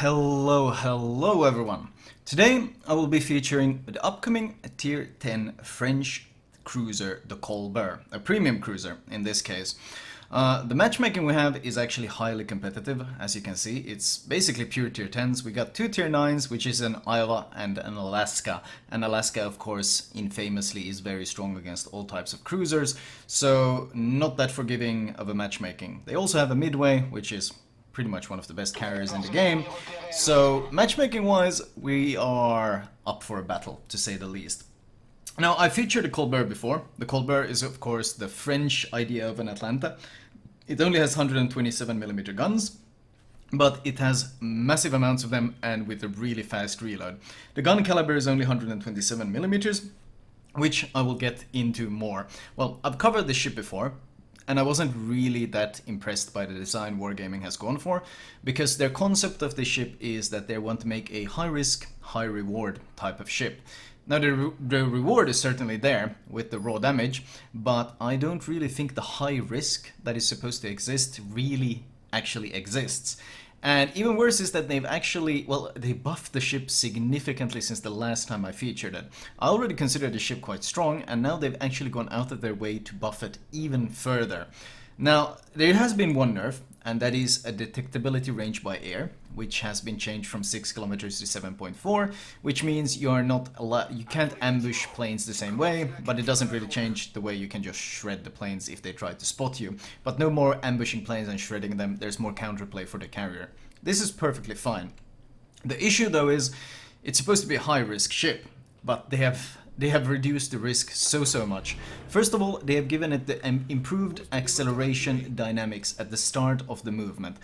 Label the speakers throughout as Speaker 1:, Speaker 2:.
Speaker 1: Hello everyone. Today I will be featuring the upcoming Tier 10 French cruiser, the Colbert, a premium cruiser in this case. The matchmaking we have is actually highly competitive, as you can see. It's basically pure Tier 10s. We got two Tier 9s, which is an Iowa and an Alaska. And Alaska, of course, infamously is very strong against all types of cruisers, so not that forgiving of a matchmaking. They also have a Midway, which is pretty much one of the best carriers in the game. So matchmaking wise, we are up for a battle, to say the least. Now, I featured the Colbert before. The Colbert is of course the French idea of an Atlanta. It only has 127mm guns, but it has massive amounts of them and with a really fast reload. The gun caliber is only 127mm, which I will get into more. Well, I've covered this ship before, and I wasn't really that impressed by the design Wargaming has gone for, because their concept of the ship is that they want to make a high risk, high reward type of ship. Now the reward is certainly there with the raw damage, but I don't really think the high risk that is supposed to exist really actually exists. And even worse is that they've actually, well, they buffed the ship significantly since the last time I featured it. I already considered the ship quite strong, and now they've actually gone out of their way to buff it even further. Now, there has been one nerf, and that is a detectability range by air, which has been changed from 6 kilometers to 7.4, which means you can't ambush planes the same way, but it doesn't really change the way you can just shred the planes if they try to spot you. But no more ambushing planes and shredding them, there's more counterplay for the carrier. This is perfectly fine. The issue though is, it's supposed to be a high risk ship, but they have reduced the risk so much. First of all, they have given it the improved acceleration dynamics at the start of the movement.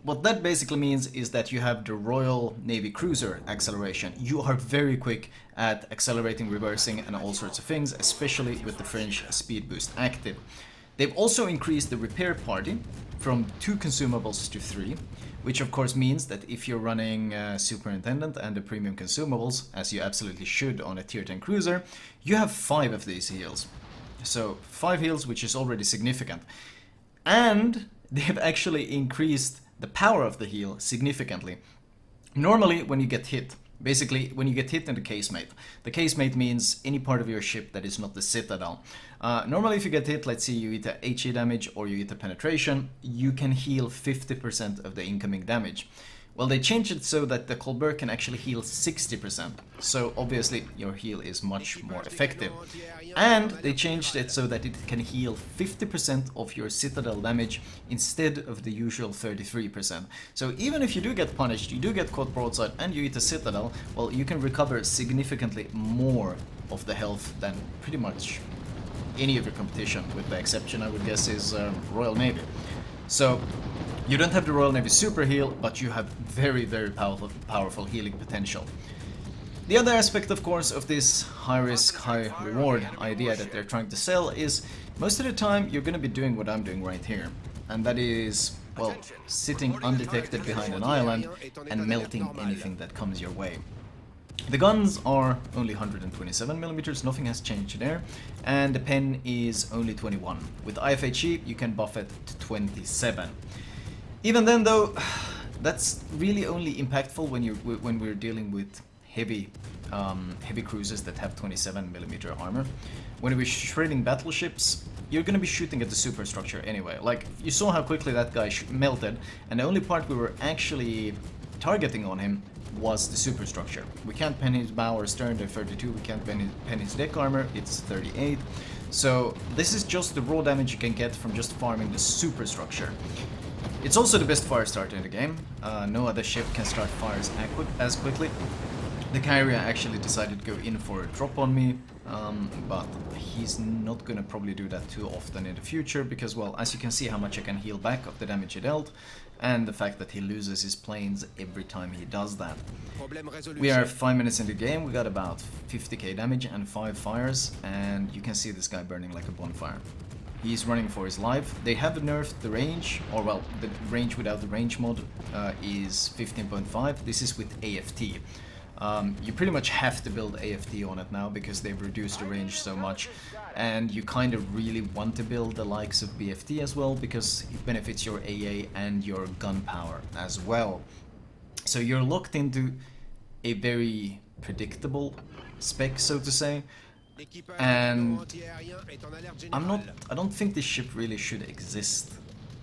Speaker 1: What that basically means is that you have the Royal Navy cruiser acceleration. You are very quick at accelerating, reversing, and all sorts of things, especially with the French speed boost active. They've also increased the repair party from 2 consumables to 3, which of course means that if you're running Superintendent and the premium consumables, as you absolutely should on a tier 10 cruiser, you have 5 of these heals. So 5 heals, which is already significant. And they have actually increased the power of the heal significantly. Normally when you get hit, basically, when you get hit in the casemate means any part of your ship that is not the Citadel. Normally if you get hit, let's say you eat a HE damage or you eat a penetration, you can heal 50% of the incoming damage. Well, they changed it so that the Colbert can actually heal 60%, so obviously your heal is much more effective. And they changed it so that it can heal 50% of your Citadel damage instead of the usual 33%. So even if you do get punished, you do get caught broadside and you eat a Citadel, well, you can recover significantly more of the health than pretty much any of your competition, with the exception, I would guess, is Royal Navy. So you don't have the Royal Navy super heal, but you have very powerful healing potential. The other aspect, of course, of this high risk, high reward idea that they're trying to sell is most of the time you're going to be doing what I'm doing right here. And that is, well, sitting undetected behind an island and melting anything that comes your way. The guns are only 127mm, nothing has changed there, and the pen is only 21. With IFHE you can buff it to 27. Even then though, that's really only impactful when we're dealing with heavy cruisers that have 27mm armor. When we're shredding battleships, you're gonna be shooting at the superstructure anyway. Like, you saw how quickly that guy melted, and the only part we were actually targeting on him was the superstructure. We can't pen his bow or stern, they're 32, we can't pen his deck armor, it's 38. So this is just the raw damage you can get from just farming the superstructure. It's also the best fire starter in the game. No other ship can start fires as quickly. The carrier actually decided to go in for a drop on me, but he's not gonna probably do that too often in the future because, well, as you can see how much I can heal back of the damage he dealt, and the fact that he loses his planes every time he does that. We are 5 minutes in the game, we got about 50k damage and 5 fires, and you can see this guy burning like a bonfire. He's running for his life. They have nerfed the range, or well, the range without the range mod is 15.5. This is with AFT. You pretty much have to build AFT on it now because they've reduced the range so much, and you kind of really want to build the likes of BFT as well because it benefits your AA and your gun power as well. So you're locked into a very predictable spec, so to say, and I don't think this ship really should exist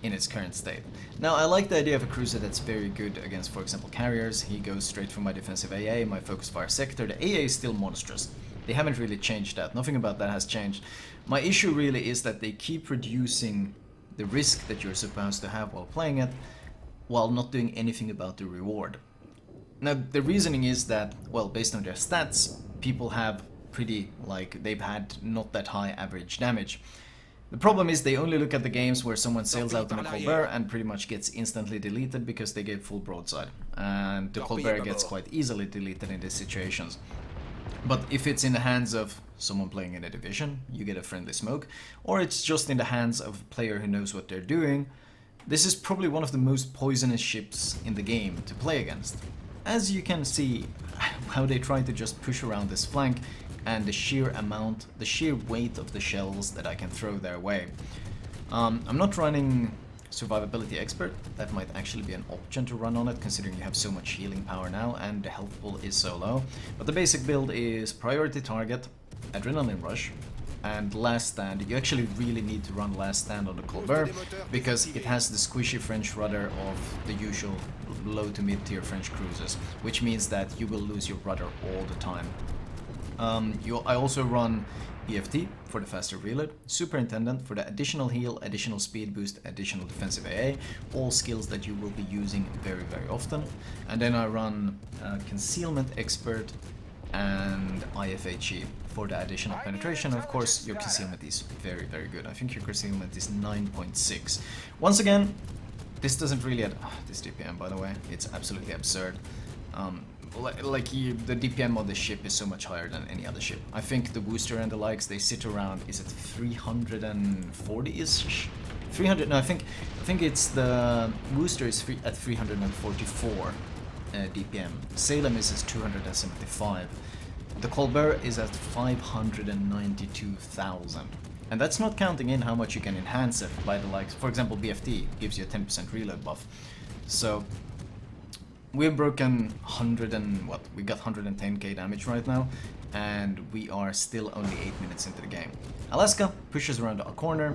Speaker 1: in its current state. Now, I like the idea of a cruiser that's very good against, for example, carriers. He goes straight for my defensive AA, my focus fire sector. The AA is still monstrous. They haven't really changed that. Nothing about that has changed. My issue really is that they keep reducing the risk that you're supposed to have while playing it, while not doing anything about the reward. Now, the reasoning is that, well, based on their stats, people have they've had not that high average damage. The problem is they only look at the games where someone sails out on a Colbert and pretty much gets instantly deleted because they gave full broadside. And the Colbert gets quite easily deleted in these situations. But if it's in the hands of someone playing in a division, you get a friendly smoke, or it's just in the hands of a player who knows what they're doing, this is probably one of the most poisonous ships in the game to play against. As you can see how they try to just push around this flank and the sheer weight of the shells that I can throw their way. I'm not running survivability expert. That might actually be an option to run on it, considering you have so much healing power now and the health pool is so low. But the basic build is priority target, adrenaline rush, and last stand. You actually really need to run last stand on the Colbert because it has the squishy French rudder of the usual low to mid tier French cruisers, which means that you will lose your rudder all the time. I also run EFT for the faster reload, Superintendent for the additional heal, additional speed boost, additional defensive AA, all skills that you will be using very, very often. And then I run Concealment Expert and IFHE for the additional penetration. Of course, your concealment is very, very good. I think your concealment is 9.6. Once again, this doesn't really add... this DPM, by the way, it's absolutely absurd. The DPM of this ship is so much higher than any other ship. I think the Wooster and the likes, they sit around, is it 340-ish? 300, no, I think it's the Wooster is at 344 DPM. Salem is at 275. The Colbert is at 592,000. And that's not counting in how much you can enhance it by the likes. For example, BFT gives you a 10% reload buff. So we've broken 100 and what? We got 110k damage right now, and we are still only 8 minutes into the game. Alaska pushes around a corner,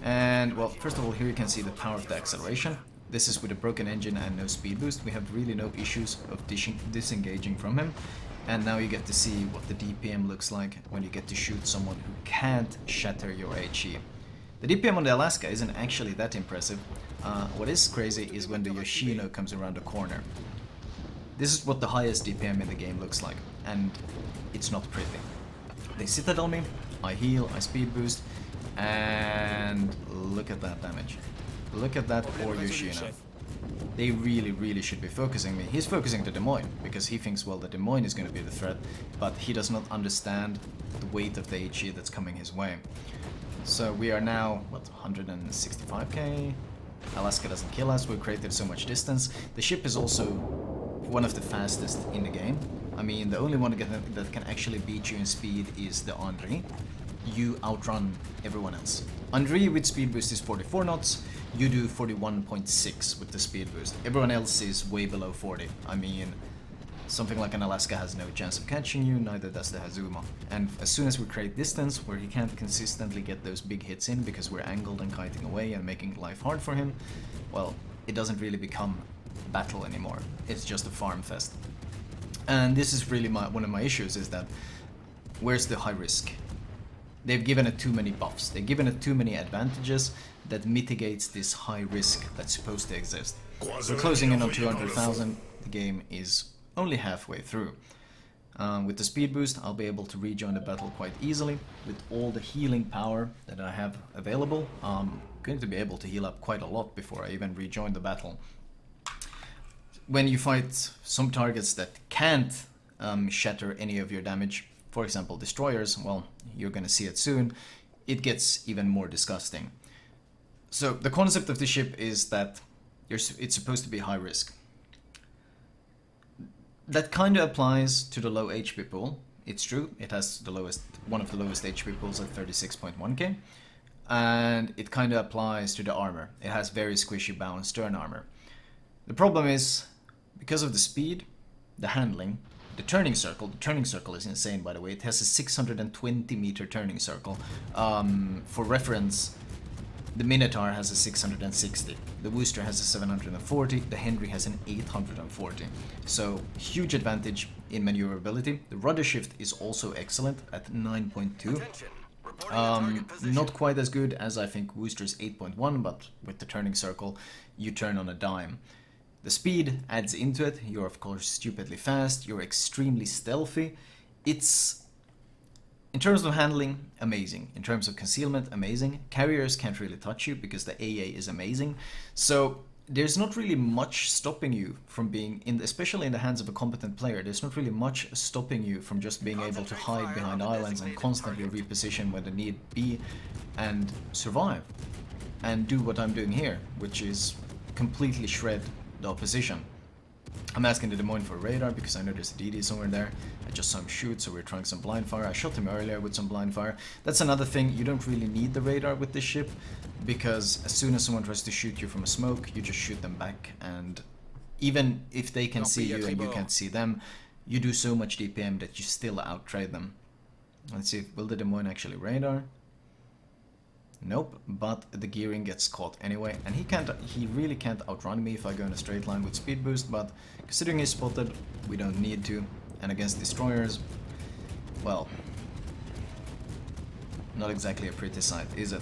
Speaker 1: and well, first of all, here you can see the power of the acceleration. This is with a broken engine and no speed boost. We have really no issues of disengaging from him. And now you get to see what the DPM looks like when you get to shoot someone who can't shatter your HE. The DPM on the Alaska isn't actually that impressive. What is crazy is when the Yoshino comes around the corner. This is what the highest DPM in the game looks like, and it's not pretty. They citadel me, I heal, I speed boost, and look at that damage. Look at that poor Yoshino. They really, really should be focusing me. He's focusing the Des Moines, because he thinks, well, the Des Moines is going to be the threat, but he does not understand the weight of the HE that's coming his way. So we are now, what, 165k? Alaska doesn't kill us, we've created so much distance. The ship is also one of the fastest in the game. I mean, the only one that can actually beat you in speed is the Henri. You outrun everyone else. Henri with speed boost is 44 knots, you do 41.6 with the speed boost. Everyone else is way below 40. I mean, something like an Alaska has no chance of catching you, neither does the Hazuma. And as soon as we create distance where he can't consistently get those big hits in because we're angled and kiting away and making life hard for him, well, it doesn't really become battle anymore. It's just a farm fest. And this is really one of my issues, is that where's the high risk? They've given it too many buffs. They've given it too many advantages that mitigates this high risk that's supposed to exist. We're closing in on 200,000. The game is only halfway through. With the speed boost, I'll be able to rejoin the battle quite easily. With all the healing power that I have available, I'm going to be able to heal up quite a lot before I even rejoin the battle. When you fight some targets that can't shatter any of your damage, for example destroyers, well, you're gonna see it soon, it gets even more disgusting. So the concept of the ship is that it's supposed to be high risk. That kind of applies to the low HP pool. It's true, it has one of the lowest HP pools at 36.1k, and it kind of applies to the armor. It has very squishy bow and stern armor. The problem is, because of the speed, the handling, the turning circle is insane, by the way. It has a 620 meter turning circle. For reference, the Minotaur has a 660, the Worcester has a 740, the Henry has an 840. So huge advantage in maneuverability. The rudder shift is also excellent at 9.2. Not quite as good as I think Worcester's 8.1, but with the turning circle, you turn on a dime. The speed adds into it. You're of course stupidly fast. You're extremely stealthy. It's, in terms of handling, amazing. In terms of concealment, amazing. Carriers can't really touch you because the AA is amazing. So there's not really much stopping you from being, especially in the hands of a competent player, there's not really much stopping you from just being able to hide behind islands and constantly reposition when the need be and survive. And do what I'm doing here, which is completely shred the opposition. I'm asking the Des Moines for a radar because I know there's a DD somewhere there. I just saw him shoot, so we're trying some blind fire. I shot him earlier with some blind fire. That's another thing, you don't really need the radar with this ship, because as soon as someone tries to shoot you from a smoke, you just shoot them back, and even if they can see you and you can't see them, you do so much DPM that you still out-trade them. Let's see, will the Des Moines actually radar? Nope, but the gearing gets caught anyway, and he really can't outrun me if I go in a straight line with speed boost, but considering he's spotted, we don't need to. And against destroyers, well, not exactly a pretty sight, is it?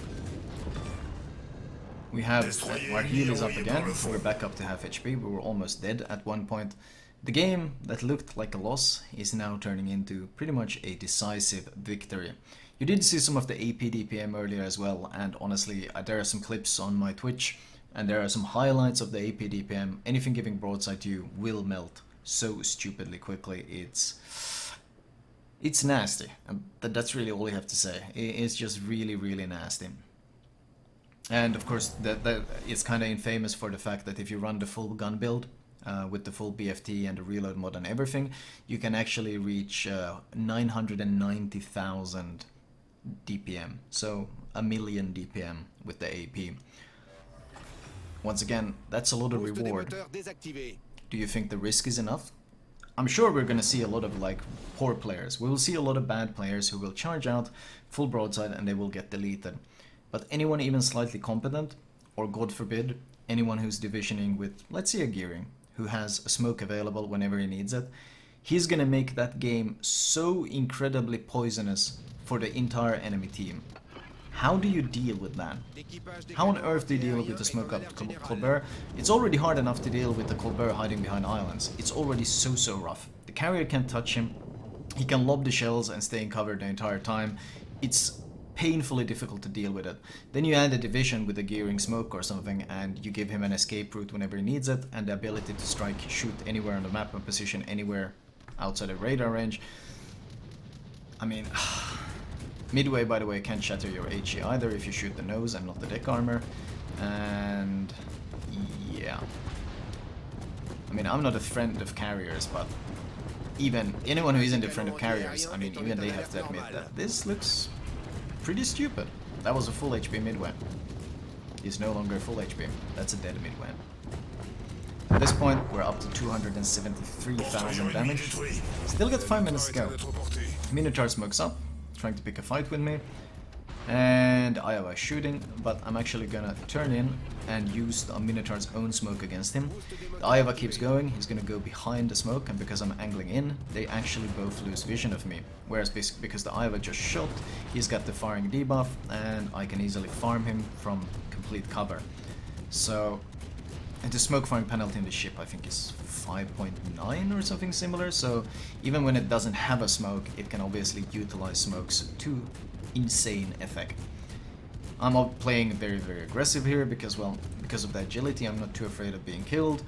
Speaker 1: We have our heal is up again, we're back up to half HP, we were almost dead at one point. The game that looked like a loss is now turning into pretty much a decisive victory. You did see some of the AP DPM earlier as well, and honestly, there are some clips on my Twitch, and there are some highlights of the AP DPM. Anything giving broadside to you will melt so stupidly quickly. It's nasty, and that's really all you have to say. It's just really, really nasty. And of course, that it's kind of infamous for the fact that if you run the full gun build, with the full BFT and the reload mod and everything, you can actually reach 990,000 DPM, so a million DPM with the AP. Once again, that's a lot of reward. Do you think the risk is enough? I'm sure we're gonna see a lot of like poor players. We will see a lot of bad players who will charge out full broadside and they will get deleted. But anyone even slightly competent, or God forbid, anyone who's divisioning with, let's say, a gearing, who has a smoke available whenever he needs it, he's gonna make that game so incredibly poisonous for the entire enemy team. How do you deal with that? How on earth do you deal with the smoke up Colbert? It's already hard enough to deal with the Colbert hiding behind islands. It's already so rough. The carrier can't touch him. He can lob the shells and stay in cover the entire time. It's painfully difficult to deal with it. Then you add a division with a gearing smoke or something, and you give him an escape route whenever he needs it, and the ability to strike, shoot anywhere on the map and position anywhere outside of radar range. I mean, Midway, by the way, can't shatter your HE either if you shoot the nose and not the deck armor. And yeah. I mean, I'm not a friend of carriers, but even anyone who isn't a friend of carriers, I mean, even they have to admit that this looks pretty stupid. That was a full HP Midway. He's no longer full HP. That's a dead Midway. At this point, we're up to 273,000 damage. Still got 5 minutes to go. Minotaur smokes up, trying to pick a fight with me. And Iowa is shooting, but I'm actually gonna turn in and use the Minotaur's own smoke against him. The Iowa keeps going, he's gonna go behind the smoke, and because I'm angling in, they actually both lose vision of me. Whereas because the Iowa just shot, he's got the firing debuff, and I can easily farm him from complete cover. So, and the smoke firing penalty in the ship I think is 5.9 or something similar, so even when it doesn't have a smoke, it can obviously utilize smokes to insane effect. I'm playing very aggressive here because, well, because of the agility, I'm not too afraid of being killed.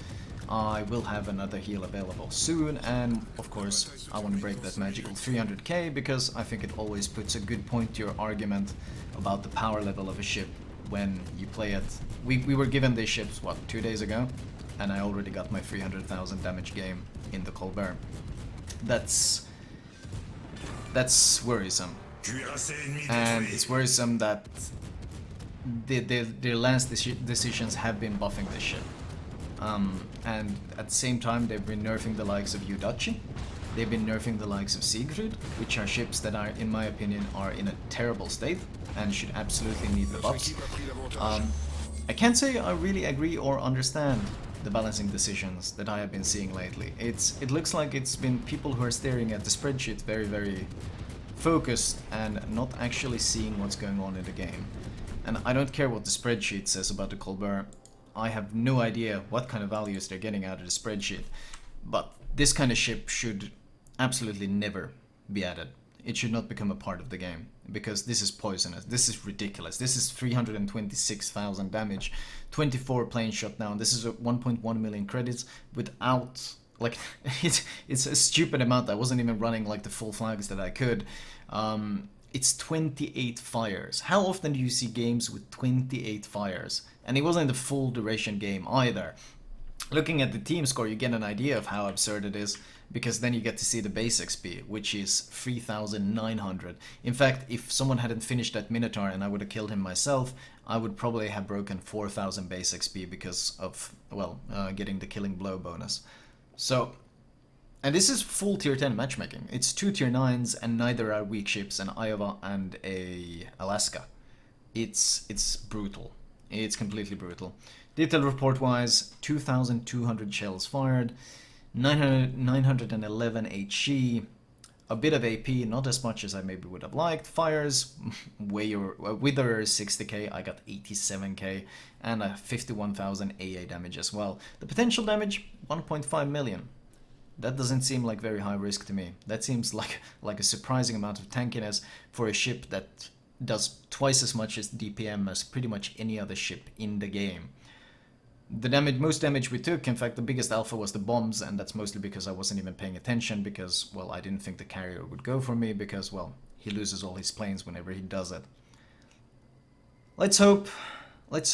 Speaker 1: I will have another heal available soon, and of course I want to break that magical 300k because I think it always puts a good point to your argument about the power level of a ship when you play it. We were given these ships, what, 2 days ago? And I already got my 300,000 damage game in the Colbert. That's worrisome. And it's worrisome that their last decisions have been buffing this ship. And at the same time, they've been nerfing the likes of Yudachi. They've been nerfing the likes of Siegfried, which are ships that are, in my opinion, are in a terrible state and should absolutely need the buffs. I can't say I really agree or understand the balancing decisions that I have been seeing lately. It looks like it's been people who are staring at the spreadsheet very, very focused and not actually seeing what's going on in the game. And I don't care what the spreadsheet says about the Colbert. I have no idea what kind of values they're getting out of the spreadsheet. But this kind of ship should absolutely never be added. It should not become a part of the game, because this is poisonous. This is ridiculous. This is 326,000 damage, 24 plane shot down. This is a 1.1 million credits without, like, it's a stupid amount. I wasn't even running like the full flags that I could. It's 28 fires. How often do you see games with 28 fires? And it wasn't the full duration game either. Looking at the team score, you get an idea of how absurd it is, because then you get to see the base XP, which is 3,900. In fact, if someone hadn't finished that Minotaur and I would have killed him myself, I would probably have broken 4,000 base XP because of, well, getting the killing blow bonus. So, and this is full tier 10 matchmaking. It's 2 tier 9s and neither are weak ships, an Iowa and a Alaska. It's brutal. It's completely brutal. Detail report wise, 2,200 shells fired, 911 HE, a bit of AP, not as much as I maybe would have liked. Fires, Wither 60k, I got 87k, and a 51,000 AA damage as well. The potential damage, 1.5 million. That doesn't seem like very high risk to me. That seems like a surprising amount of tankiness for a ship that does twice as much as DPM as pretty much any other ship in the game. The most damage we took, in fact, the biggest alpha was the bombs, and that's mostly because I wasn't even paying attention, because, well, I didn't think the carrier would go for me, because, well, he loses all his planes whenever he does it. Let's hope that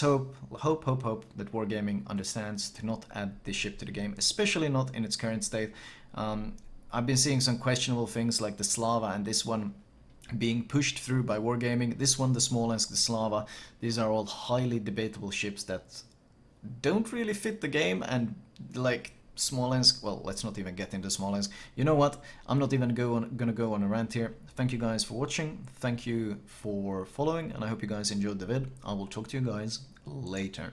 Speaker 1: Wargaming understands to not add this ship to the game, especially not in its current state. I've been seeing some questionable things like the Slava and this one being pushed through by Wargaming. This one, the Smolensk, the Slava, these are all highly debatable ships that don't really fit the game, and like Smolensk, well, let's not even get into Smolensk. You know what? I'm not even gonna go on a rant here. Thank you guys for watching. Thank you for following, and I hope you guys enjoyed the vid. I will talk to you guys later.